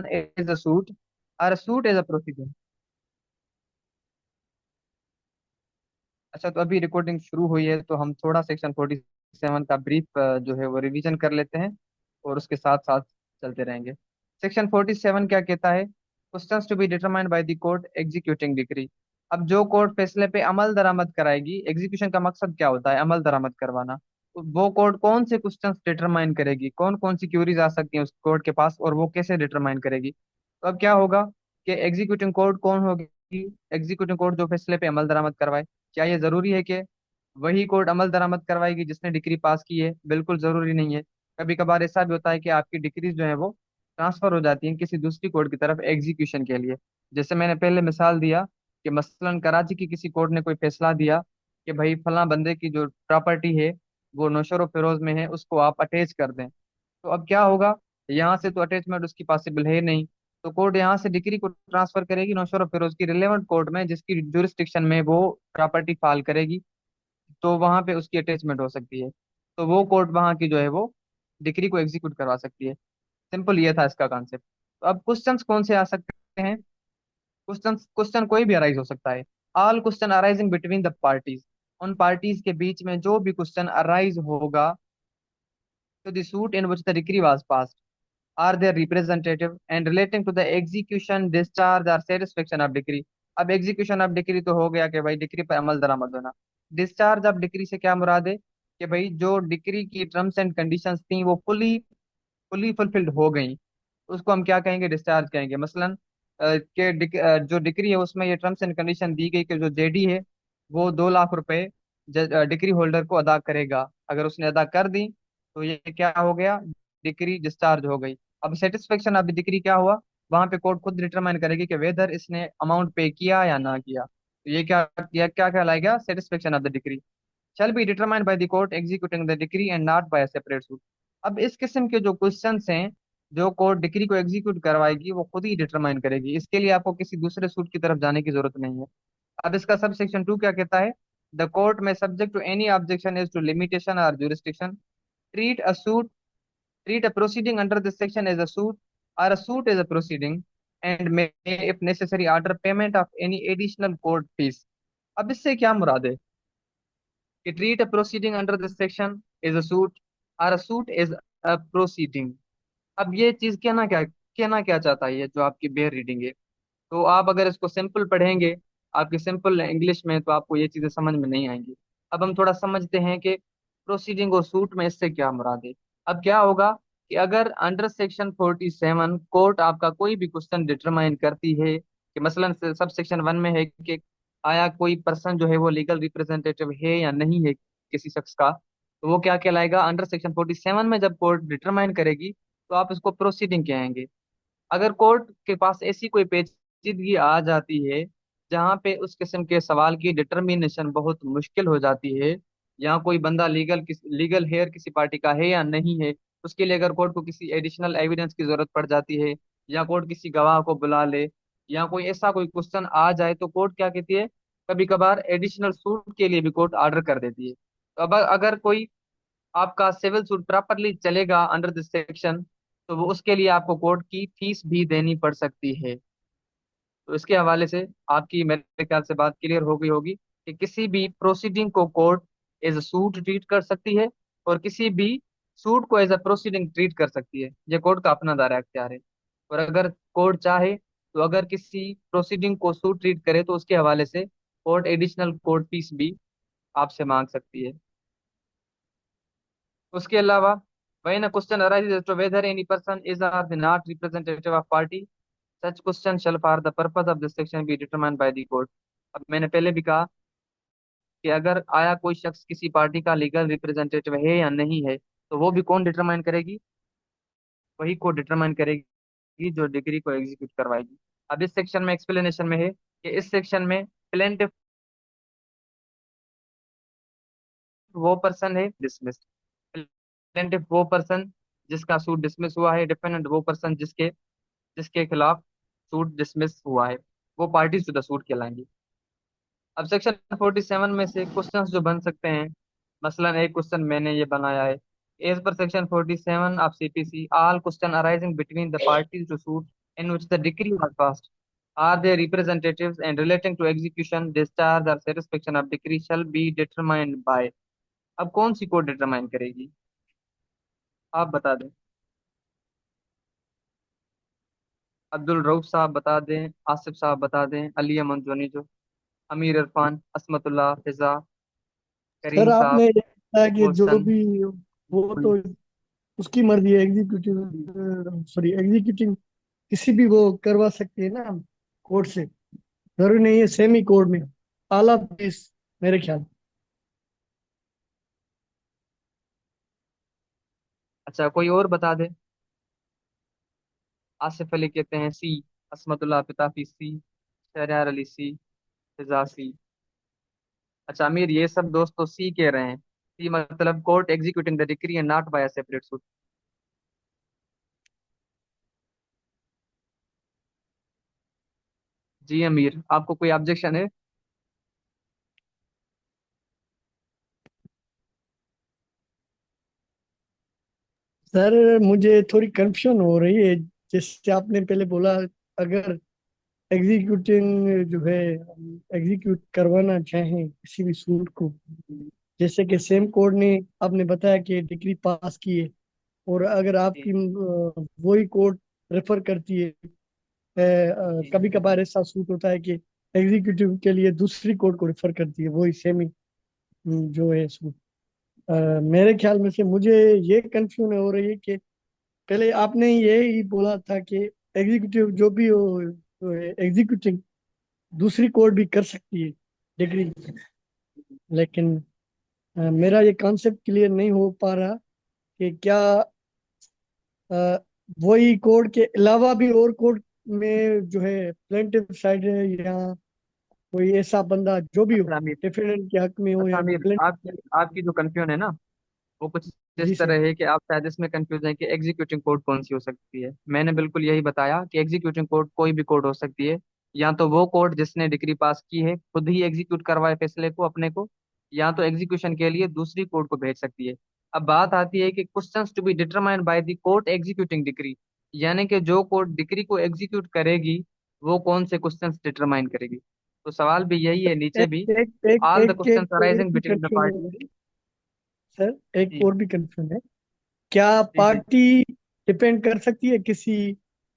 is a suit or a suit is a proceeding। अच्छा, तो अभी रिकॉर्डिंग शुरू हुई है तो हम थोड़ा सेक्शन 47 का ब्रीफ जो है वो रिवीजन कर लेते हैं और उसके साथ साथ चलते रहेंगे। सेक्शन 47 क्या कहता है? Questions to be determined by the court executing decree. अब जो कोर्ट फैसले पे अमल दरामद कराएगी, एग्जीक्यूशन का मकसद क्या होता है? अमल दरामद करवाना। तो वो कोर्ट कौन से क्वेश्चंस डिटरमाइन करेगी, कौन कौन सी क्यूरीज आ सकती हैं उस कोर्ट के पास, और वो कैसे डिटरमाइन करेगी? तो अब क्या होगा कि एग्जीक्यूटिंग कोर्ट कौन होगी? एग्जीक्यूटिव कोर्ट जो फैसले पे अमल दरामद करवाए। क्या ये जरूरी है कि वही कोर्ट अमल दरामद करवाएगी जिसने डिग्री पास की है? बिल्कुल जरूरी नहीं है। कभी कभार ऐसा भी होता है कि आपकी डिग्रीज जो है वो ट्रांसफर हो जाती हैं किसी दूसरी कोर्ट की तरफ एग्जीक्यूशन के लिए। जैसे मैंने पहले मिसाल दिया कि मसलन कराची की किसी कोर्ट ने कोई फैसला दिया कि भाई फला बंदे की जो प्रॉपर्टी है वो नौशर फिरोज में है, उसको आप अटैच कर दें। तो अब क्या होगा, यहाँ से तो अटैचमेंट उसकी पॉसिबल है नहीं। तो कोर्ट यहाँ से डिग्री को ट्रांसफर करेगी नौशर और फिरोज की रिलेवेंट कोर्ट में, जिसकी जुरिस्डिक्शन में वो प्रॉपर्टी फाइल करेगी। तो वहां पे उसकी अटैचमेंट हो सकती है। तो वो कोर्ट वहां की जो है वो डिग्री को एग्जीक्यूट करवा सकती है। सिंपल ये था इसका कॉन्सेप्ट। तो अब क्वेश्चंस कौन से आ सकते हैं? क्वेश्चन कोई भी अराइज हो सकता है। All question arising between the parties. उन पार्टीज के बीच में जो भी क्वेश्चन अराइज होगा to the suit in which the decree was passed are their representative and relating to the execution, discharge or satisfaction of decree। अब execution of decree तो हो गया कि भाई डिक्री पर अमल दरामद होना। डिस्चार्ज ऑफ डिक्री से क्या मुराद है कि भाई जो डिक्री की टर्म्स एंड कंडीशंस थी वो फुली फुली फुलफिल्ड हो गई, उसको हम क्या कहेंगे? डिस्चार्ज कहेंगे। मसलन जो डिक्री है उसमें ये टर्म्स एंड कंडीशन दी गई कि जो जेडी है वो 2 लाख रुपए डिक्री होल्डर को अदा करेगा। अगर उसने अदा कर दी तो ये क्या हो गया? डिक्री डिस्चार्ज हो गई। अब सेटिस्फेक्शन ऑफ द डिक्री क्या हुआ? वहां पे कोर्ट खुद डिटरमाइन करेगी कि वेदर इसने अमाउंट पे किया या ना किया। तो ये क्या कहलाएगा? Satisfaction of the decree shall be determined by the court executing the decree and not by a separate suit। अब इस किस्म के जो क्वेश्चंस हैं, जो कोर्ट डिक्री को एग्जीक्यूट करवाएगी वो खुद ही डिटरमाइन करेगी। इसके लिए आपको किसी दूसरे सूट की तरफ जाने की जरूरत नहीं है। अब इसका सब सेक्शन 2 क्या कहता है? द कोर्ट में subject to any objection is to limitation और jurisdiction treat a suit treat a proceeding under this section as a suit or a suit as a proceeding and may if necessary order payment of any additional court fees। अब इससे क्या मुराद है कि treat a proceeding under this section is a suit or a suit is a proceeding? अब ये चीज कहना क्या चाहता है ये जो आपकी बेयर रीडिंग है? तो आप अगर इसको सिंपल पढ़ेंगे आपकी सिंपल इंग्लिश में तो आपको ये चीजें समझ में नहीं आएंगी। अब हम थोड़ा समझते हैं कि प्रोसीडिंग और सूट में इससे क्या मुराद है। अब क्या होगा कि अगर अंडर सेक्शन 47 कोर्ट आपका कोई भी क्वेश्चन डिटरमाइन करती है कि मसलन सब सेक्शन 1 में है कि आया कोई पर्सन जो है वो लीगल रिप्रेजेंटेटिव है या नहीं है किसी शख्स का, तो वो क्या कहलाएगा? अंडर सेक्शन 47 में जब कोर्ट डिटरमाइन करेगी तो आप इसको प्रोसीडिंग कहेंगे। अगर कोर्ट के पास ऐसी कोई पेचीदगी आ जाती है जहां पे उस किस्म के सवाल की डिटर्मिनेशन बहुत मुश्किल हो जाती है, या कोई बंदा लीगल हेयर किसी पार्टी का है या नहीं है, उसके लिए अगर कोर्ट को किसी एडिशनल एविडेंस की जरूरत पड़ जाती है, या कोर्ट किसी गवाह को बुला ले, या कोई ऐसा कोई क्वेश्चन आ जाए, तो कोर्ट क्या कहती है? कभी कभार एडिशनल सूट के लिए भी कोर्ट ऑर्डर कर देती है। तो अब अगर कोई आपका सिविल सूट प्रॉपरली चलेगा अंडर दिस सेक्शन, तो वो उसके लिए आपको कोर्ट की फीस भी देनी पड़ सकती है। तो इसके हवाले से आपकी मेरे ख्याल से बात क्लियर हो गई होगी कि किसी भी प्रोसीडिंग को court as a suit treat कर सकती है और किसी भी सूट को एज अ प्रोसीडिंग ट्रीट कर सकती है। ये कोर्ट का अपना दायरा अख्तियार है। और अगर कोर्ट चाहे तो अगर किसी प्रोसीडिंग को सूट ट्रीट करे तो उसके हवाले से कोर्ट एडिशनल कोर्ट फीस भी आपसे मांग सकती है। उसके अलावा when a question arises as to whether any person is or is not representative of party, such question shall for the purpose of this section be determined by the court। अब मैंने पहले भी कहा कि अगर आया कोई शख्स किसी पार्टी का लीगल रिप्रेजेंटेटिव है या नहीं है, तो वो भी कौन डिटरमाइन करेगी? वही कोर्ट डिटरमाइन करेगी जो डिग्री को एग्जीक्यूट करवाएगी। अब इस सेक्शन में एक्सप्लेनेशन में है कि इस सेक्शन में प्लेंटिफ वो पर्सन है डिसमिस। प्लेंटिफ वो पर्सन जिसका सूट डिसमिस हुआ है। डिफेंडेंट वो पर्सन जिसके जिसके खिलाफ सूट डिसमिस हुआ है। वो पार्टीज टू द सूट कहलाएंगी। अब सेक्शन 47 में से क्वेश्चंस जो बन सकते हैं, मसलन एक क्वेश्चन मैंने ये बनाया है। As per section 47 of CPC all question arising between the parties to suit in which the decree was passed. Are their representatives and relating to execution, discharge or satisfaction of decree shall be determined by। अब कौन सी court determine करेगी, आप बता दें। अब्दुल रऊफ साहब बता दें, आसिफ साहब बता दें, अली अमन जोनी जो, अमीर इरफान, असमतुल्लाह, फिजा, सर करीम आपने साहब, ये कहा कि जो मोहसन। भी वो तो उसकी मर्जी है, एग्जीक्यूटिव सॉरी एग्जीक्यूटिंग किसी भी वो करवा सकती है ना कोर्ट से। जरूरी नहीं है सेमी कोर्ट में, आला पीस मेरे ख्याल। अच्छा, कोई और बता दे। आसिफ अली कहते हैं सी, असमतुल्लाह पिताफी सी, शहरयार अली सी, फिजा सी। अच्छा अमीर, ये सब दोस्त तो सी कह रहे हैं। सी मतलब court executing the decree and not by a separate suit. जी अमीर, आपको कोई ऑब्जेक्शन है? सर मुझे थोड़ी कंफ्यूजन हो रही है। जैसे आपने पहले बोला, अगर एग्जीक्यूटिंग जो है एग्जीक्यूट करवाना चाहें किसी भी सूट को, जैसे कि सेम कोर्ट ने आपने बताया कि डिग्री पास की है, और अगर जी आपकी वही कोर्ट रेफर करती है, जी कभी कभार ऐसा सूट होता है कि एग्जीक्यूटिव के लिए दूसरी कोर्ट को रेफर करती है वही सेम ही जो है सूट। मेरे ख्याल में से मुझे ये कंफ्यूजन हो रही है कि पहले आपने ये ही बोला था कि एग्जीक्यूटिव जो भी हो एग्जीक्यूटिव दूसरी कोर्ट भी कर सकती है डिग्री। लेकिन मेरा ये कॉन्सेप्ट क्लियर नहीं हो पा रहा कि क्या अ, वही कोर्ट के अलावा भी और कोर्ट में जो है प्लेंटिफ साइड है, या कोई ऐसा बंदा जो भी हो अच्छा अमीर। डिफेंडेंट के हक में हो अच्छा या अमीर, प्लेंटिफ। आपकी आपकी जो कंफ्यूजन है ना, वो कुछ जी इस सर। तरह है कि आप शायद इसमें कंफ्यूज हैं कि एग्जीक्यूटिंग कोर्ट कौन सी हो सकती है। मैंने बिल्कुल यही बताया कि एग्जीक्यूटिंग कोर्ट कोई भी कोर्ट हो सकती है। या तो वो कोर्ट जिसने डिग्री पास की है खुद ही एग्जीक्यूट करवाए फैसले को अपने को, या तो एग्जीक्यूशन के लिए दूसरी कोर्ट को भेज सकती है। अब बात आती है कि questions to be determined by the court executing decree, यानी कि जो कोर्ट डिग्री को एग्जीक्यूट करेगी वो कौन से क्वेश्चंस डिटरमाइन करेगी। तो सवाल भी यही है, नीचे एक भी। एक एक ऑल द एक क्वेश्चंस एक और अराइजिंग भी बिटवीन द कंफ्यूजन है पार्टी। मेरी। सर एक जी और भी कंफ्यूजन है। क्या जी जी। पार्टी डिपेंड कर सकती है किसी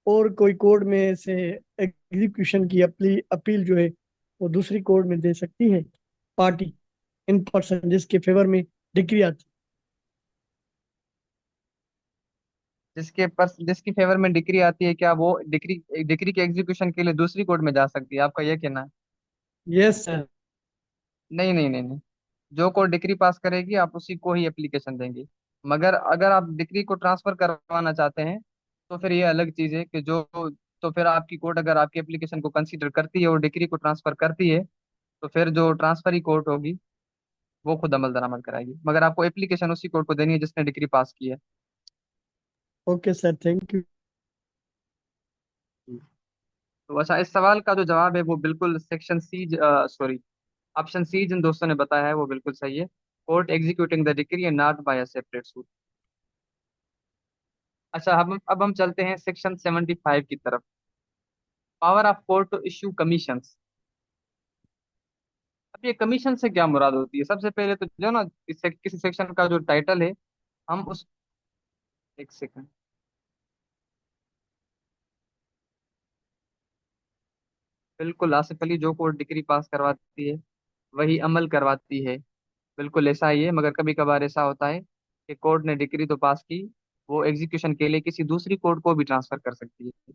और कोई कोर्ट में से एग्जीक्यूशन की अपील अपील जो है वो दूसरी कोर्ट में दे सकती है पार्टी, इन पर्सन जिसके फेवर में डिग्री आती जिसकी फेवर में डिग्री आती है, क्या वो डिग्री डिग्री के एग्जीक्यूशन के लिए दूसरी कोर्ट में जा सकती है, आपका ये कहना है? है? Yes sir. नहीं नहीं नहीं नहीं। जो कोर्ट डिग्री पास करेगी आप उसी को ही एप्लीकेशन देंगे। मगर अगर आप डिग्री को ट्रांसफर करवाना चाहते हैं तो फिर ये अलग चीज़ है कि जो, तो फिर आपकी कोर्ट अगर आपकी एप्लीकेशन को कंसीडर करती है और डिग्री को ट्रांसफर करती है, तो फिर जो ट्रांसफरी कोर्ट होगी वो खुद अमल दरामद कराएगी। मगर आपको एप्लीकेशन उसी कोर्ट को देनी है जिसने डिग्री पास की है। Okay sir, thank you. तो अच्छा, इस सवाल का जो जवाब है वो बिल्कुल section C, sorry, option C जिन दोस्तों ने बताया है वो बिल्कुल सही है। Court executing the decree and not by a separate suit. अच्छा, अब हम चलते हैं सेक्शन 75 की तरफ। Power of court to issue commissions. अब ये कमीशन से क्या मुराद होती है? सबसे पहले तो जो ना किसी सेक्शन का जो टाइटल है, हम उस, एक सेकंड, बिल्कुल आसिफ अली, जो कोर्ट डिग्री पास करवाती है वही अमल करवाती है। बिल्कुल ऐसा ही है, मगर कभी कभार ऐसा होता है कि कोर्ट ने डिग्री तो पास की, वो एग्जीक्यूशन के लिए किसी दूसरी कोर्ट को भी ट्रांसफर कर सकती है।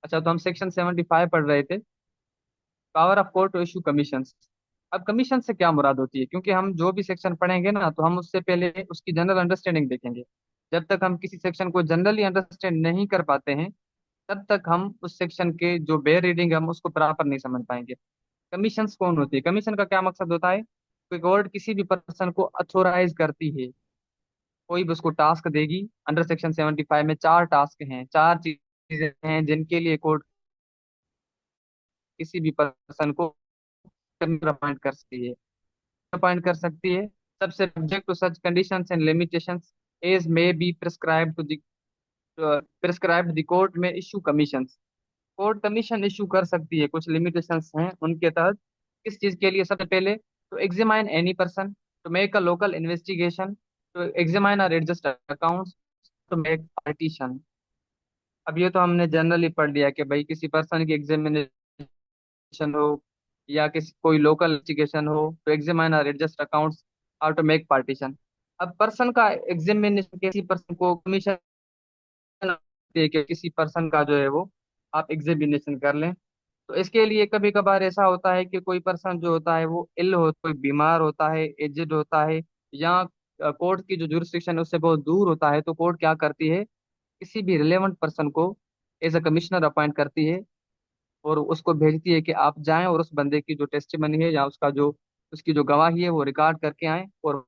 अच्छा, तो हम सेक्शन 75 पढ़ रहे थे, power of court to issue commission. अब कमीशन से क्या मुराद होती है, क्योंकि हम जो भी सेक्शन पढ़ेंगे ना तो हम उससे पहले उसकी जनरल अंडरस्टैंडिंग देखेंगे। जब तक हम किसी सेक्शन को जनरली अंडरस्टैंड नहीं कर पाते हैं, तब तक हम उस सेक्शन के जो बेयर रीडिंग है हम उसको प्रॉपर नहीं समझ पाएंगे। कमीशंस कौन होती है? कमीशन का क्या मकसद होता है? कोई कोर्ट किसी भी पर्सन को अथोराइज करती है, कोई भी उसको टास्क देगी। अंडर सेक्शन 75 में चार टास्क हैं, चार चीजें हैं जिनके लिए कोर्ट किसी भी पर्सन को अपॉइंट कर सकती है। अपॉइंट कर सकती है, सबसे subject to such conditions and limitations. As may be prescribed to prescribed the court में issue commission. Court commission issue कर सकती है, कुछ लिमिटेशंस हैं उनके तहत। किस चीज के लिए? सबसे पहले, to examine any person, to make a local investigation, to examine और adjust accounts, to make partition. अब ये तो हमने जनरली पढ़ लिया कि भाई किसी पर्सन की एग्जामिनेशन हो या किसी कोई लोकल इन्वेस्टिगेशन हो, टू एग्जामाइन और एडजस्ट अकाउंट्स और टू मेक पार्टीशन। अब पर्सन का एग्जामिनेशन, किसी पर्सन को कमीशन है कि किसी पर्सन का जो है वो आप एग्जामिनेशन कर लें। तो इसके लिए कभी कभार ऐसा होता है कि कोई पर्सन जो होता है वो इल हो, कोई बीमार होता है, एजेड होता है, या कोर्ट की जो जुरिस्डिक्शन है उससे बहुत दूर होता है, तो कोर्ट क्या करती है, किसी भी रिलेवेंट पर्सन को एज अ कमिश्नर अपॉइंट करती है और उसको भेजती है कि आप जाएं और उस बंदे की जो टेस्टिमनी है या उसका जो उसकी जो गवाही है वो रिकॉर्ड करके आए और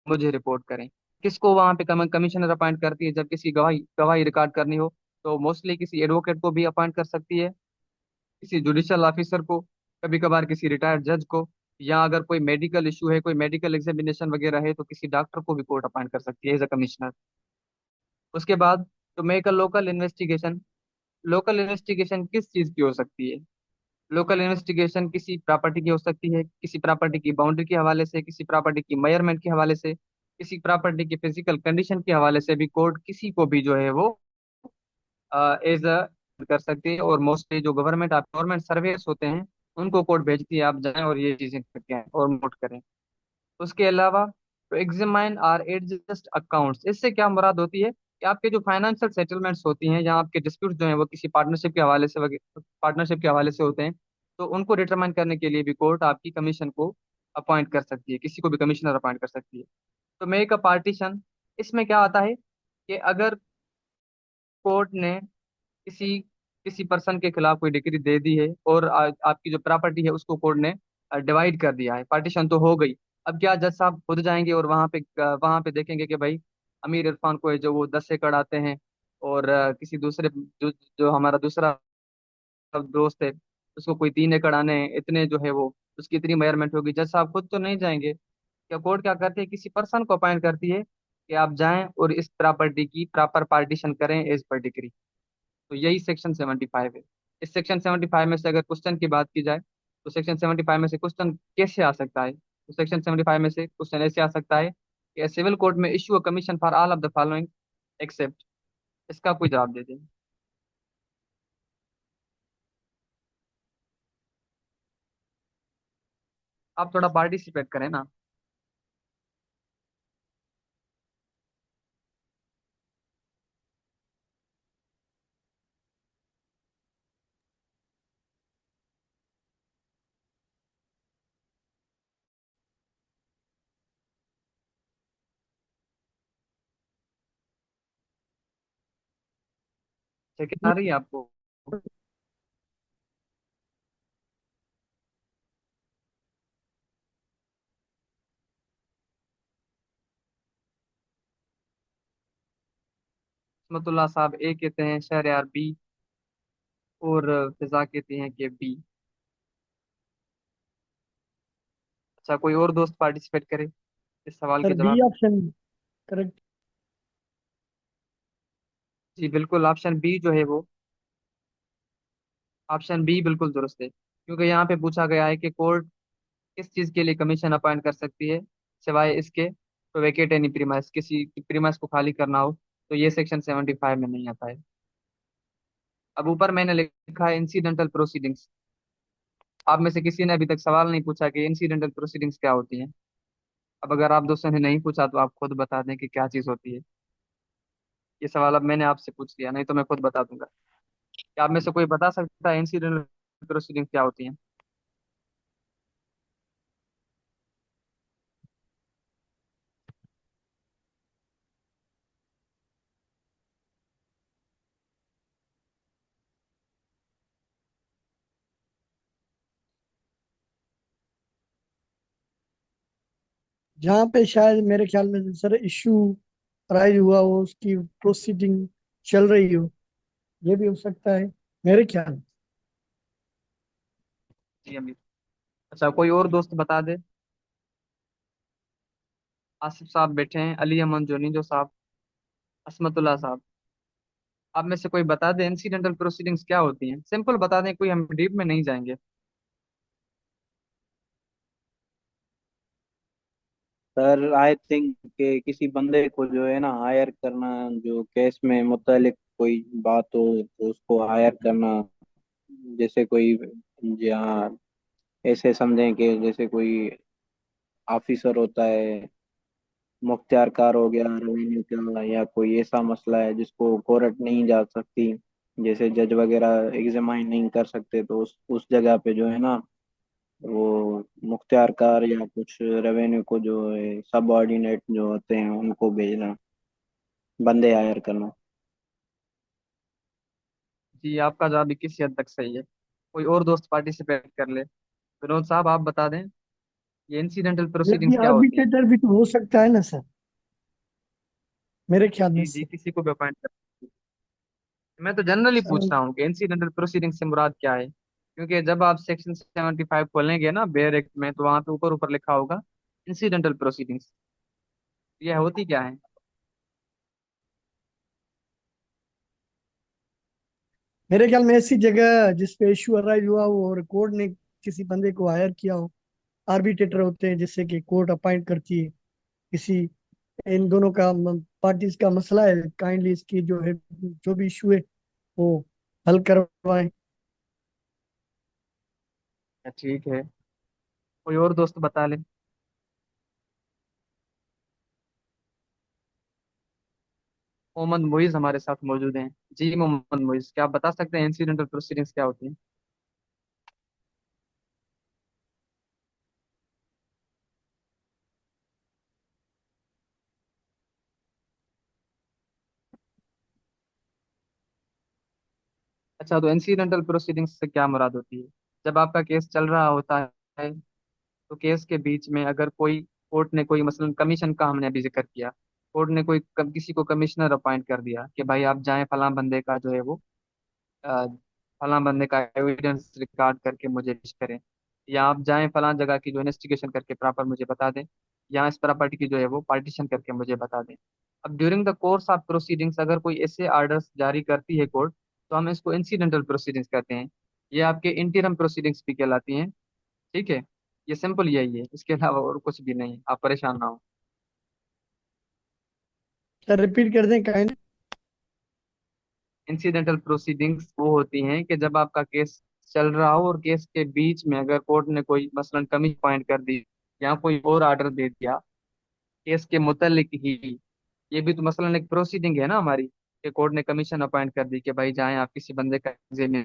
मुझे रिपोर्ट करें। किसको वहां पे कमिश्नर अपॉइंट करती है जब किसी गवाही गवाही रिकॉर्ड करनी हो? तो मोस्टली किसी एडवोकेट को भी अपॉइंट कर सकती है, किसी जुडिशियल ऑफिसर को, कभी कभार किसी रिटायर्ड जज को, या अगर कोई मेडिकल इशू है, कोई मेडिकल एग्जामिनेशन वगैरह है, तो किसी डॉक्टर को भी कोर्ट अपॉइंट कर सकती है एज अ कमिश्नर। उसके बाद, तो make a local investigation. Local investigation किस चीज की हो सकती है? लोकल इन्वेस्टिगेशन किसी प्रॉपर्टी की हो सकती है, किसी प्रॉपर्टी की बाउंड्री के हवाले से, किसी प्रॉपर्टी की मेजरमेंट के हवाले से, किसी प्रॉपर्टी की फिजिकल कंडीशन के हवाले से भी कोर्ट किसी को भी जो है वो एज अ कर सकती है। और मोस्टली जो गवर्नमेंट सर्वेस होते हैं उनको कोर्ट भेजती है, आप जाएं और ये चीजें करके आएं और नोट करें। उसके अलावा, तो एग्जामाइन आर एडजस्ट अकाउंट्स, इससे क्या मुराद होती है कि आपके जो फाइनेंशियल सेटलमेंट्स होती हैं या आपके डिस्प्यूट जो हैं वो किसी पार्टनरशिप के हवाले से होते हैं, तो उनको डिटरमाइन करने के लिए भी कोर्ट आपकी कमीशन को अपॉइंट कर सकती है, किसी को भी कमिश्नर अपॉइंट कर सकती है। तो मेक अ पार्टीशन, इसमें क्या आता है कि अगर कोर्ट ने किसी किसी पर्सन के खिलाफ कोई डिग्री दे दी है और आपकी जो प्रॉपर्टी है उसको कोर्ट ने डिवाइड कर दिया है, पार्टीशन तो हो गई। अब क्या जज साहब खुद जाएंगे और वहां पे देखेंगे कि भाई अमीर इरफान को है जो वो 10 एकड़ आते हैं, और किसी दूसरे जो हमारा दूसरा दोस्त है उसको कोई 3 एकड़ आने हैं, इतने जो है वो उसकी इतनी मेजरमेंट होगी? जज साहब खुद तो नहीं जाएंगे। क्या कोर्ट क्या करती है, किसी पर्सन को अपॉइंट करती है कि आप जाएं और इस प्रॉपर्टी की प्रॉपर पार्टीशन करें एज पर डिग्री। तो यही सेक्शन 75 है। इस सेक्शन 75 में से अगर क्वेश्चन की बात की जाए, तो सेक्शन 75 में से क्वेश्चन कैसे आ सकता है? तो सेक्शन 75 में से क्वेश्चन ऐसे आ सकता है कि सिविल कोर्ट में issue a commission for all of the following except. इसका कोई जवाब दे दें। आप थोड़ा पार्टिसिपेट करें ना। ठीक आ रही है आपको? इसमतुल्ला साहब ए कहते हैं, शहरयार बी, और फिजा कहती हैं कि बी। अच्छा, कोई और दोस्त पार्टिसिपेट करे इस सवाल सर के बी जवाब में? Option correct. जी बिल्कुल, ऑप्शन बी जो है वो, ऑप्शन बी बिल्कुल दुरुस्त है, क्योंकि यहाँ पे पूछा गया है कि कोर्ट किस चीज के लिए कमीशन अपॉइंट कर सकती है सिवाय इसके, तो वेकेट एनी प्रीमाइस, किसी प्रीमाइस को खाली करना हो, तो ये सेक्शन 75 में नहीं आता है। अब ऊपर मैंने लिखा है इंसिडेंटल प्रोसीडिंग्स। आप में से किसी ने अभी तक सवाल नहीं पूछा कि इंसिडेंटल प्रोसीडिंग्स क्या होती हैं। अब अगर आप दोस्तों ने नहीं पूछा तो आप खुद बता दें कि क्या चीज़ होती है। ये सवाल अब मैंने आपसे पूछ लिया, नहीं तो मैं खुद बता दूंगा। क्या आप में से कोई बता सकता है इंसिडेंटल प्रोसीडिंग्स क्या होती हैं? जहाँ पे शायद मेरे ख्याल में सर इशू राइज हुआ हो, उसकी प्रोसीडिंग चल रही हो, ये भी हो सकता है मेरे ख्याल में। जी अमीर। अच्छा, कोई और दोस्त बता दे। आसिफ साहब बैठे हैं, अली अमन जोनीजो साहब, असमतुल्ला साहब। आप में से कोई बता दें इंसिडेंटल प्रोसीडिंग्स क्या होती हैं, सिंपल बता दें, कोई हम डीप में नहीं जाएंगे। सर आई थिंक कि किसी बंदे को जो है ना हायर करना, जो केस में मुतल्लिक कोई बात हो तो उसको हायर करना। जैसे कोई, या ऐसे समझें कि जैसे कोई ऑफिसर होता है, मुख्तियार कार हो गया रेवेन्यू का, या कोई ऐसा मसला है जिसको कोर्ट नहीं जा सकती, जैसे जज वगैरह एग्जामाइन नहीं कर सकते, तो उस जगह पे जो है ना वो मुख्तियार कार या कुछ रेवेन्यू को जो है सब ऑर्डिनेट जो होते हैं उनको भेजना, बंदे हायर करना। जी, आपका जवाब भी किसी हद तक सही है। कोई और दोस्त पार्टिसिपेट कर ले। विनोद साहब आप बता दें, ये इंसिडेंटल ये भी प्रोसीडिंग्स क्या होती हैं। आर्बिट्रेटर भी तो हो सकता है ना सर, मेरे ख्याल में जी जी, से। किसी को भी अपॉइंट कर। मैं तो जनरली पूछ सर, रहा हूँ कि इंसिडेंटल प्रोसीडिंग से मुराद क्या है, क्योंकि जब आप सेक्शन 75 खोलेंगे ना बेयर एक्ट में, तो वहां पे ऊपर ऊपर लिखा होगा इंसिडेंटल प्रोसीडिंग्स। ये होती क्या है। मेरे ख्याल में ऐसी जगह जिस पे इशू अराइज हुआ हो और कोर्ट ने किसी बंदे को हायर किया हो, आर्बिट्रेटर होते हैं जिससे कि कोर्ट अपॉइंट करती है किसी, इन दोनों का पार्टीज का मसला है, काइंडली इसकी जो है जो भी इशू है वो हल करवाएं। ठीक है, कोई और दोस्त बता ले। मोहम्मद मोइज हमारे साथ मौजूद हैं। जी मोहम्मद मोइज, क्या आप बता सकते हैं इंसिडेंटल प्रोसीडिंग्स क्या होती हैं। अच्छा, तो इंसिडेंटल प्रोसीडिंग्स से क्या मुराद होती है। जब आपका केस चल रहा होता है, तो केस के बीच में अगर कोई कोर्ट ने कोई मसलन कमीशन का हमने अभी जिक्र किया, कोर्ट ने किसी को कमिश्नर अपॉइंट कर दिया कि भाई आप जाएं फलां बंदे का जो है वो अ, फलां बंदे का एविडेंस रिकॉर्ड करके मुझे पेश करें, या आप जाएं फलां जगह की जो इन्वेस्टिगेशन करके प्रॉपर मुझे बता दें, या इस प्रॉपर्टी की जो है वो पार्टीशन करके मुझे बता दें। अब during the course of proceedings अगर कोई ऐसे आर्डर्स जारी करती है कोर्ट, तो हम इसको इंसिडेंटल प्रोसीडिंग्स कहते हैं। ये आपके इंटीरिम प्रोसीडिंग्स भी कहलाती हैं। ठीक है, ये सिंपल यही है, इसके अलावा और कुछ भी नहीं, आप परेशान ना हो। सर रिपीट कर दें काइंड। इंसिडेंटल प्रोसीडिंग्स वो होती हैं कि जब आपका केस चल रहा हो और केस के बीच में अगर कोर्ट ने कोई मसलन कमी पॉइंट कर दी या कोई और ऑर्डर दे दिया केस के मुतल्लिक ही। ये भी तो मसलन एक प्रोसीडिंग है ना हमारी, कि कोर्ट ने कमीशन अपॉइंट कर दी कि भाई जाएं आप किसी बंदे का एग्जामिन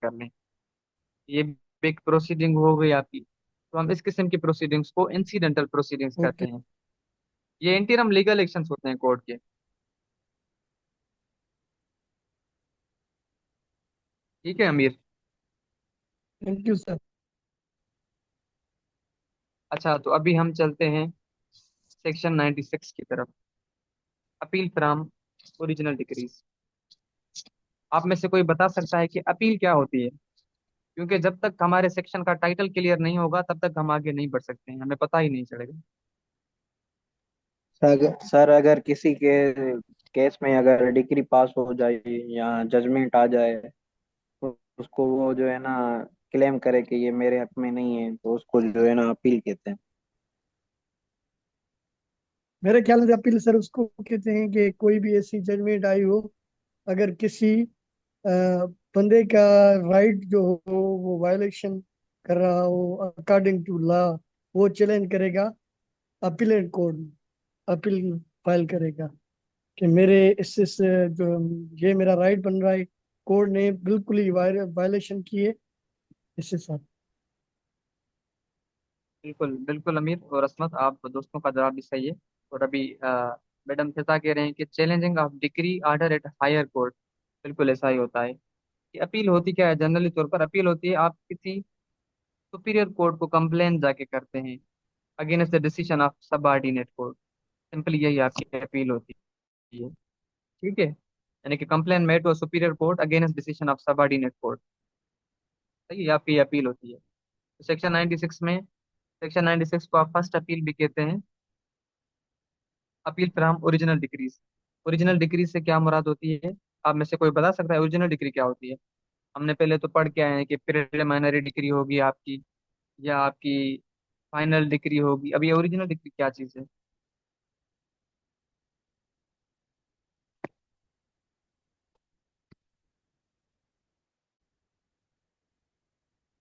कर लें। ये भी एक प्रोसीडिंग हो गई आपकी। तो हम इस किस्म की प्रोसीडिंग्स को इंसिडेंटल प्रोसीडिंग्स कहते ओके। हैं। ये इंटीरिम लीगल एक्शंस होते हैं कोर्ट के। ठीक है अमीर। Thank you sir. अच्छा, तो अभी हम चलते हैं सेक्शन 96 की तरफ, अपील फ्रॉम ओरिजिनल डिक्रीज। आप में से कोई बता सकता है कि अपील क्या होती है, क्योंकि जब तक हमारे सेक्शन का टाइटल क्लियर नहीं होगा तब तक हम आगे नहीं बढ़ सकते हैं, हमें पता ही नहीं चलेगा। सर अगर किसी के केस में अगर डिग्री पास हो जाए या जजमेंट आ जाए, तो उसको वो जो है ना क्लेम करे कि ये मेरे हक में नहीं है, तो उसको जो है ना अपील कहते हैं। मेरे ख्याल में अपील सर उसको कहते हैं कि कोई भी ऐसी जजमेंट आई हो, अगर किसी अ, बंदे का राइट जो हो वो वायलेशन कर रहा हो अकॉर्डिंग टू लॉ, वो चैलेंज करेगा अपीलेट कोर्ट में, अपील फाइल करेगा कि मेरे इस जो ये मेरा राइट बन रहा है, कोर्ट ने बिल्कुल ही वायलेशन की है इसके साथ। बिल्कुल बिल्कुल अमीर और असमत, आप दोस्तों का जवाब भी सही है। और अभी मैडम फिजा कह रहे हैं कि challenging of decree order at higher court. बिल्कुल ऐसा ही होता है कि अपील होती क्या है, जनरली तौर पर अपील होती है आप किसी सुपीरियर कोर्ट को कंप्लेन जाके करते हैं against the decision of subordinate court. Simply यही आपकी अपील होती है। ठीक है, यानी कि complain made to superior court against decision of subordinate court. सही है, आपकी अपील होती है। तो सेक्शन 96 में, सेक्शन 96 को आप फर्स्ट अपील भी कहते हैं। Appeal from original decrease. Original decrease से क्या मुराद होती है? आप में से कोई बता सकता है ओरिजिनल डिग्री क्या होती है? हमने पहले तो पढ़ के आए हैं कि प्रिलिमिनरी डिग्री होगी आपकी, या आपकी फाइनल डिग्री होगी। अब ये ओरिजिनल डिग्री क्या चीज़ है?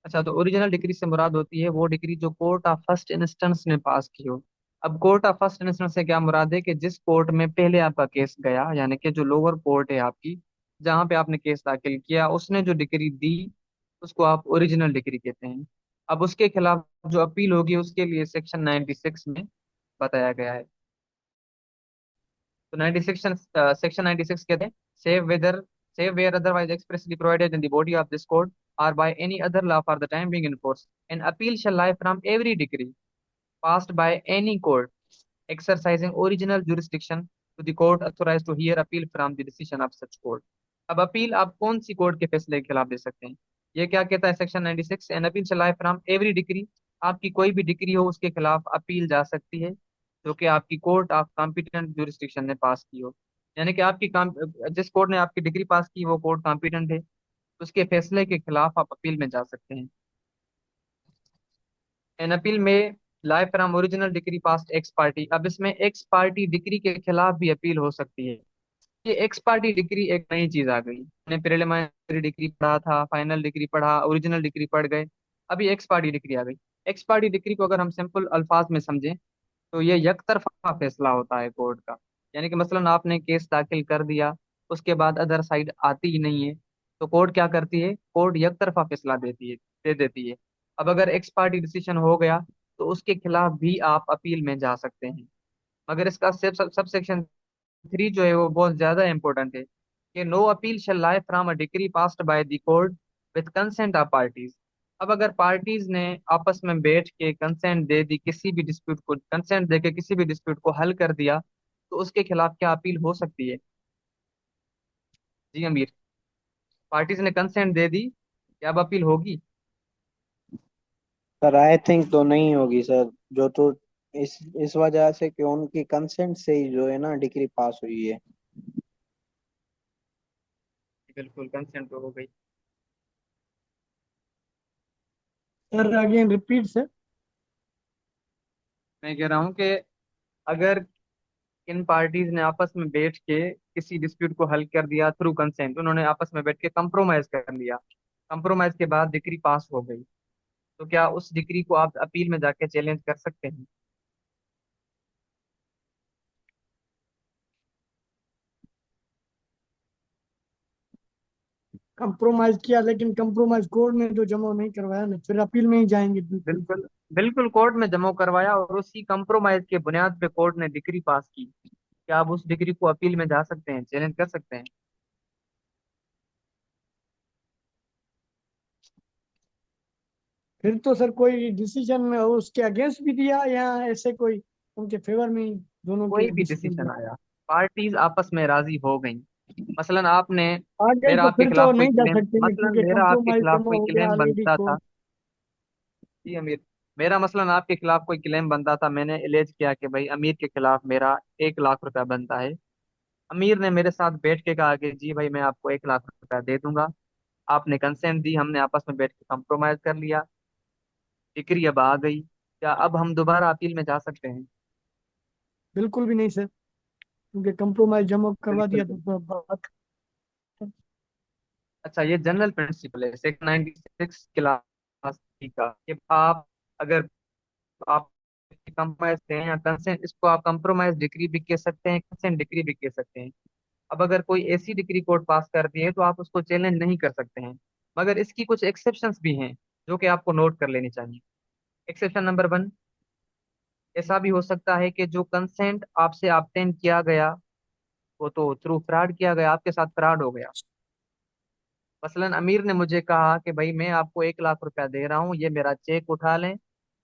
अच्छा, तो ओरिजिनल डिग्री से मुराद होती है वो डिग्री जो कोर्ट ऑफ फर्स्ट इंस्टेंस ने पास की हो। अब कोर्ट ऑफ फर्स्ट इंस्टेंस से क्या मुराद है कि जिस कोर्ट में पहले आपका केस गया, यानी कि जो लोअर कोर्ट है आपकी, जहाँ पे आपने केस दाखिल किया, उसने जो डिग्री दी उसको आप ओरिजिनल डिग्री कहते हैं। अब उसके खिलाफ जो अपील होगी उसके लिए सेक्शन 96 में बताया गया है। तो 96 सेक्शन 96 कहते हैं, save whether save where otherwise expressly provided in the body of this code or by any other law for the time being in force. An appeal shall lie from every decree passed by any court exercising original jurisdiction to the court authorized to hear appeal from the decision of such court. अब appeal आप कौन सी court के फैसले के खिलाफ दे सकते हैं? ये क्या कहता है section 96? An appeal shall lie from every decree. आपकी कोई भी डिग्री हो उसके खिलाफ अपील जा सकती है जो कि आपकी कोर्ट ऑफ कॉम्पिटेंट जुरिस्डिक्शन ने पास की हो। यानी कि जिस कोर्ट ने आपकी डिग्री पास की वो कोर्ट कॉम्पिटेंट है, उसके फैसले के खिलाफ आप अपील में जा सकते हैं। An appeal may lie from original decree passed ex parte. अब इसमें एक्स पार्टी डिग्री के खिलाफ भी अपील हो सकती है। ये एक्स पार्टी डिग्री एक नई चीज आ गई। हमने प्रिलिमिनरी डिग्री पढ़ा था, फाइनल डिग्री पढ़ा, ओरिजिनल डिग्री पढ़ गए, अभी एक्स पार्टी डिग्री आ गई। एक्स पार्टी डिग्री को अगर हम सिंपल अल्फाज में समझें तो ये यकतरफा फैसला होता है कोर्ट का। यानी कि मसलन आपने केस दाखिल कर दिया, उसके बाद अदर साइड आती ही नहीं है, तो कोर्ट क्या करती है? कोर्ट यकतरफा फैसला दे देती है। अब अगर एक्स पार्टी डिसीजन हो गया तो उसके खिलाफ भी आप अपील में जा सकते हैं। मगर इसका सब सेक्शन 3 जो है वो बहुत ज्यादा इंपॉर्टेंट है कि no appeal shall lie from a decree passed by the court with consent of parties. अब अगर पार्टीज ने आपस में बैठ के कंसेंट दे दी, किसी भी डिस्प्यूट को कंसेंट दे के किसी भी डिस्प्यूट को हल कर दिया, तो उसके खिलाफ क्या अपील हो सकती है? जी अमीर, पार्टीज ने कंसेंट दे दी, क्या अब अपील होगी? सर आई थिंक तो नहीं होगी सर। जो तो इस वजह से कि उनकी कंसेंट से ही जो है ना डिग्री पास हुई है। बिल्कुल कंसेंट तो हो गई। Sir again repeat sir. मैं कह रहा हूँ कि अगर इन पार्टीज ने आपस में बैठ के किसी डिस्प्यूट को हल कर दिया थ्रू कंसेंट, उन्होंने आपस में बैठ के कंप्रोमाइज कर लिया, कंप्रोमाइज के बाद डिग्री पास हो गई, तो क्या उस डिग्री को आप अपील में जाके चैलेंज कर सकते हैं? कंप्रोमाइज किया लेकिन कंप्रोमाइज कोर्ट ने जो जमा नहीं करवाया ना, फिर अपील में ही जाएंगे बिल्कुल। बिल्कुल, बिल्कुल कोर्ट में जमा करवाया और उसी कंप्रोमाइज के बुनियाद पे कोर्ट ने डिग्री पास की, क्या आप उस डिग्री को अपील में जा सकते हैं, चैलेंज कर सकते हैं? फिर तो सर कोई डिसीजन उसके अगेंस्ट भी दिया या ऐसे कोई उनके फेवर में ही दोनों के कोई भी डिसीजन डिसीजन दिया? आया, पार्टीज आपस में राजी हो गई, मसलन आपने आ गए मेरा तो आपके फिर तो खिलाफ कोई नहीं जा क्लेम सकते मसलन क्योंकि मेरा आपके कंप्रोमाइज खिलाफ जमा कोई हो गया क्लेम ऑलरेडी बनता था। कोर्ट। जी अमीर, मेरा मसलन आपके खिलाफ कोई क्लेम बनता था, मैंने एलेज किया कि भाई अमीर के खिलाफ मेरा 1 लाख रुपया बनता है। अमीर ने मेरे साथ बैठ के कहा कि जी भाई मैं आपको 1 लाख रुपया दे दूंगा। आपने कंसेंट दी, हमने आपस में बैठ के कंप्रोमाइज कर लिया, डिग्री अब आ गई, क्या अब हम दोबारा अपील में जा सकते हैं? बिल्कुल भी नहीं सर, क्योंकि कंप्रोमाइज जमा करवा बिल्कुल दिया भी। तो बात। अच्छा, ये जनरल प्रिंसिपल है सेक्शन 96 क्लास का कि आप अगर आप कंप्रोमाइज हैं या कंसेंट, इसको आप कंप्रोमाइज डिग्री भी कह सकते हैं, कंसेंट डिग्री भी कह सकते हैं। अब अगर कोई ऐसी डिग्री कोर्ट पास करती है तो आप उसको चैलेंज नहीं कर सकते हैं, मगर इसकी कुछ एक्सेप्शंस भी हैं जो कि आपको नोट कर लेनी चाहिए। एक्सेप्शन नंबर 1, ऐसा भी हो सकता है कि जो कंसेंट आपसे ऑब्टेन किया गया वो तो थ्रू फ्रॉड किया गया, आपके साथ फ्रॉड हो गया। मसलन अमीर ने मुझे कहा कि भाई मैं आपको 1 लाख रुपया दे रहा हूँ, ये मेरा चेक उठा लें,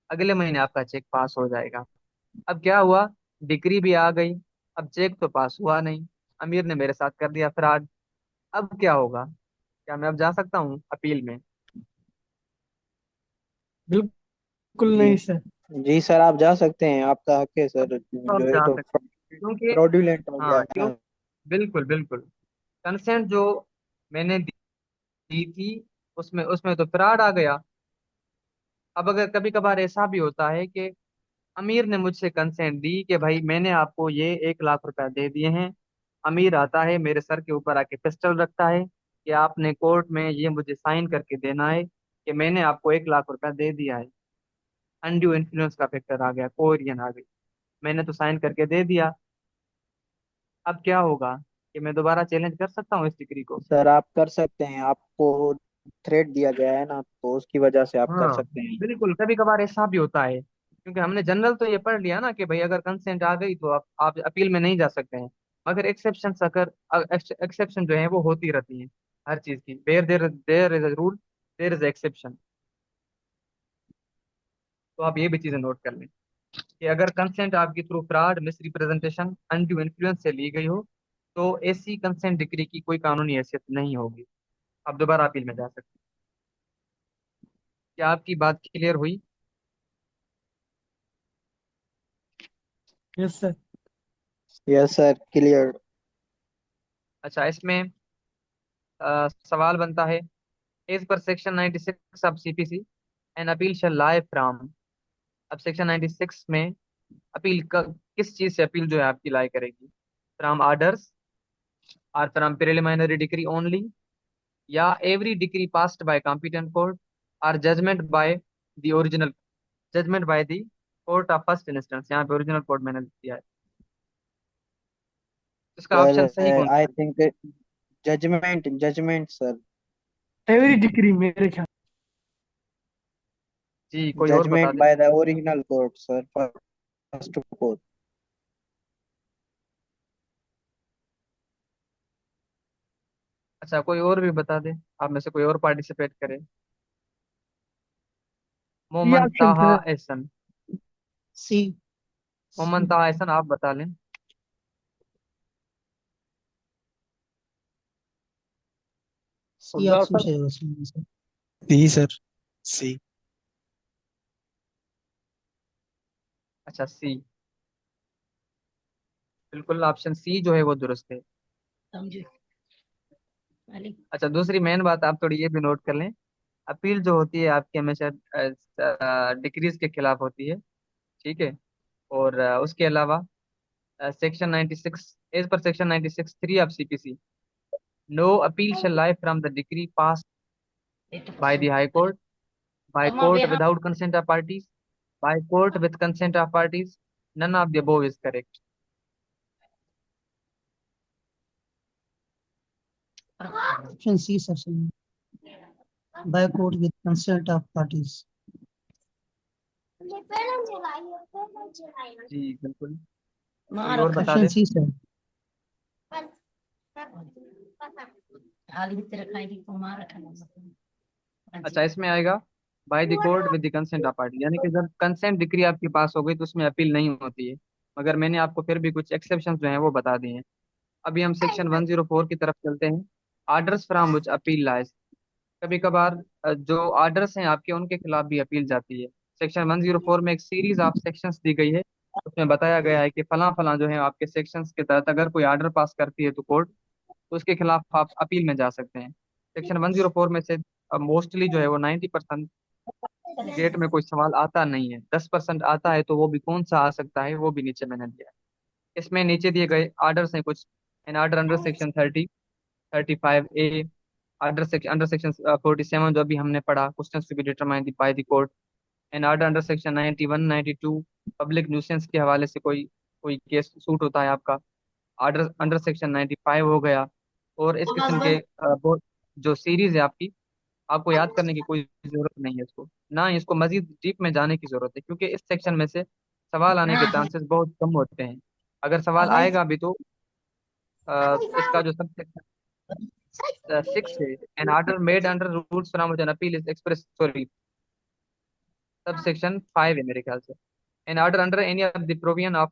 अगले महीने आपका चेक पास हो जाएगा। अब क्या हुआ? डिग्री भी आ गई, अब चेक तो पास हुआ नहीं, अमीर ने मेरे साथ कर दिया फ्रॉड। अब क्या होगा? क्या मैं अब जा सकता हूँ अपील में? बिल्कुल जी। नहीं सर। जी सर आप जा सकते हैं, आपका हक है सर। अब जो है जा तो सकते हैं। क्योंकि फ्रॉडुलेंट हो गया हाँ क्यों, है। बिल्कुल बिल्कुल। कंसेंट जो मैंने दी थी, उसमें उसमें तो फ्रॉड आ गया। अब अगर कभी कभार ऐसा भी होता है कि अमीर ने मुझसे कंसेंट दी कि भाई मैंने आपको ये 1 लाख रुपया दे दिए हैं, अमीर आता है मेरे सर के ऊपर आके पिस्टल रखता है कि आपने कोर्ट में ये मुझे साइन करके देना है कि मैंने आपको 1 लाख रुपया दे दिया है। अनड्यू इन्फ्लुएंस का फैक्टर आ गया, कोरियन आ गई, मैंने तो साइन करके दे दिया। अब क्या होगा कि मैं दोबारा चैलेंज कर सकता हूँ इस डिग्री को? सर आप कर सकते हैं, आपको थ्रेट दिया गया है ना, तो उसकी वजह से आप कर हाँ सकते हैं। बिल्कुल, कभी कभार ऐसा भी होता है, क्योंकि हमने जनरल तो ये पढ़ लिया ना कि भाई अगर कंसेंट आ गई तो आप अपील में नहीं जा सकते हैं। मगर एक्सेप्शन, अगर एक्सेप्शन जो है वो होती रहती है हर चीज की। There there there is a rule, there is exception. तो आप ये भी चीजें नोट कर लें कि अगर कंसेंट आपकी through fraud, miss representation, undue influence से ली गई हो, तो ऐसी कंसेंट डिग्री की कोई कानूनी हैसियत नहीं होगी। आप दोबारा अपील में जा सकते हैं। क्या आपकी बात क्लियर हुई? Yes sir. Yes sir, clear. अच्छा, इसमें सवाल बनता है, as per section 96 of CPC an appeal shall lie from. अब सेक्शन 96 में अपील किस चीज से अपील जो है आपकी लाई करेगी? फ्रॉम ऑर्डर्स, और फ्रॉम प्रिलिमिनरी डिग्री ओनली, या every decree passed by competent court, और judgment by the original, judgment by the court of first instance. यहाँ पे ओरिजिनल कोर्ट मैंने दिया है, इसका सर ऑप्शन सही कौन आई सा है? Think judgement, judgement sir. Every decree मेरे ख्याल। जी, कोई और बता जजमेंट दे। By the original court sir, first court. अच्छा, कोई और भी बता दे, आप में से कोई और पार्टिसिपेट करे। ये मोमन ऑप्शन ताहा था। एहसन। सी। मोमन ताहा एहसन, आप बता लें। सी ऑप्शन सर सही होगा सर। सी सर, सी। अच्छा, सी। बिल्कुल, ऑप्शन सी जो है वो दुरुस्त है। समझे वाली। अच्छा, दूसरी मेन बात आप थोड़ी ये भी नोट कर लें, अपील जो होती है आपकी हमेशा डिक्रीज के खिलाफ होती है। ठीक है। और उसके अलावा section 96, as per section 96 3 of CPC, no appeal shall lie from the decree pass by the high court, by Tama court beha. Without consent of parties, by court with consent of parties. None of the above is correct. Option C sir सही है। By court with consent of parties. जी बिल्कुल। कोई मार और बता option दे। सी sir. हाल भीतर खाएगी तो मार रखा। अच्छा, इसमें आएगा bye the court with the consent of party, यानी कि जब कंसेंट डिक्री आपके पास हो गई तो उसमें अपील नहीं होती है। मगर मैंने आपको फिर भी कुछ एक्सेप्शन जो हैं वो बता दिए हैं। अभी हम सेक्शन 104 की तरफ चलते हैं, orders from which appeal lies. कभी कभार जो ऑर्डर्स हैं आपके, उनके खिलाफ भी अपील जाती है। सेक्शन 104 में एक सीरीज ऑफ सेक्शंस दी गई है, उसमें बताया गया है कि फला फला जो है आपके सेक्शंस के तहत अगर कोई ऑर्डर पास करती है तो कोर्ट, तो उसके खिलाफ आप अपील में जा सकते हैं। सेक्शन 104 में से मोस्टली जो है वो 90% गेट में कोई सवाल आता नहीं है, 10% आता है, तो वो भी कौन सा आ सकता है वो भी नीचे मैंने दिया है। इसमें नीचे दिए गए ऑर्डर्स हैं कुछ। An order under section 35A, under section 47 जो अभी हमने पढ़ा, questions to be determined by the court. An order under section 91, 92, public nuisance के हवाले से कोई कोई केस सूट होता है आपका, ऑर्डर अंडर सेक्शन 95 हो गया। और इस किस्म के बहुत जो सीरीज है आपकी, आपको याद करने की कोई जरूरत नहीं है इसको, ना ही इसको मजीद डीप में जाने की जरूरत है, क्योंकि इस सेक्शन में से सवाल आने के चांसेस बहुत कम होते हैं। अगर सवाल आएगा भी तो इसका जो सब सेक्शन 6 है, an order made under rules from an appeal is express, sorry, sub section 5 है मेरे ख्याल से। An order under any of the provision of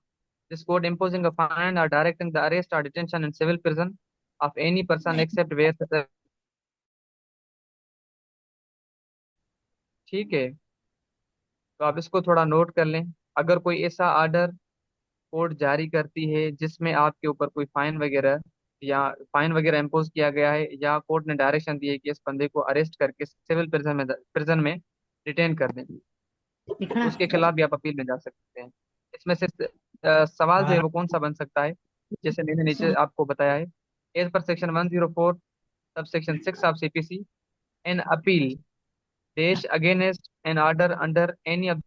this code imposing a fine or directing the arrest or detention in civil prison of any person except where such a-। ठीक है, तो आप इसको थोड़ा नोट कर लें। अगर कोई ऐसा ऑर्डर कोर्ट जारी करती है जिसमें आपके ऊपर कोई फाइन वगैरह इम्पोज किया गया है, या कोर्ट ने डायरेक्शन दी है कि इस बंदे को अरेस्ट करके सिविल प्रिजन में डिटेन कर दें, लिखना उसके खिलाफ भी आप अपील में जा सकते हैं। इसमें से सवाल जो है वो कौन सा बन सकता है, जैसे मैंने नीचे आपको बताया है, एज पर सेक्शन 104 सब section 6 of CPC, an appeal dash against an order under any of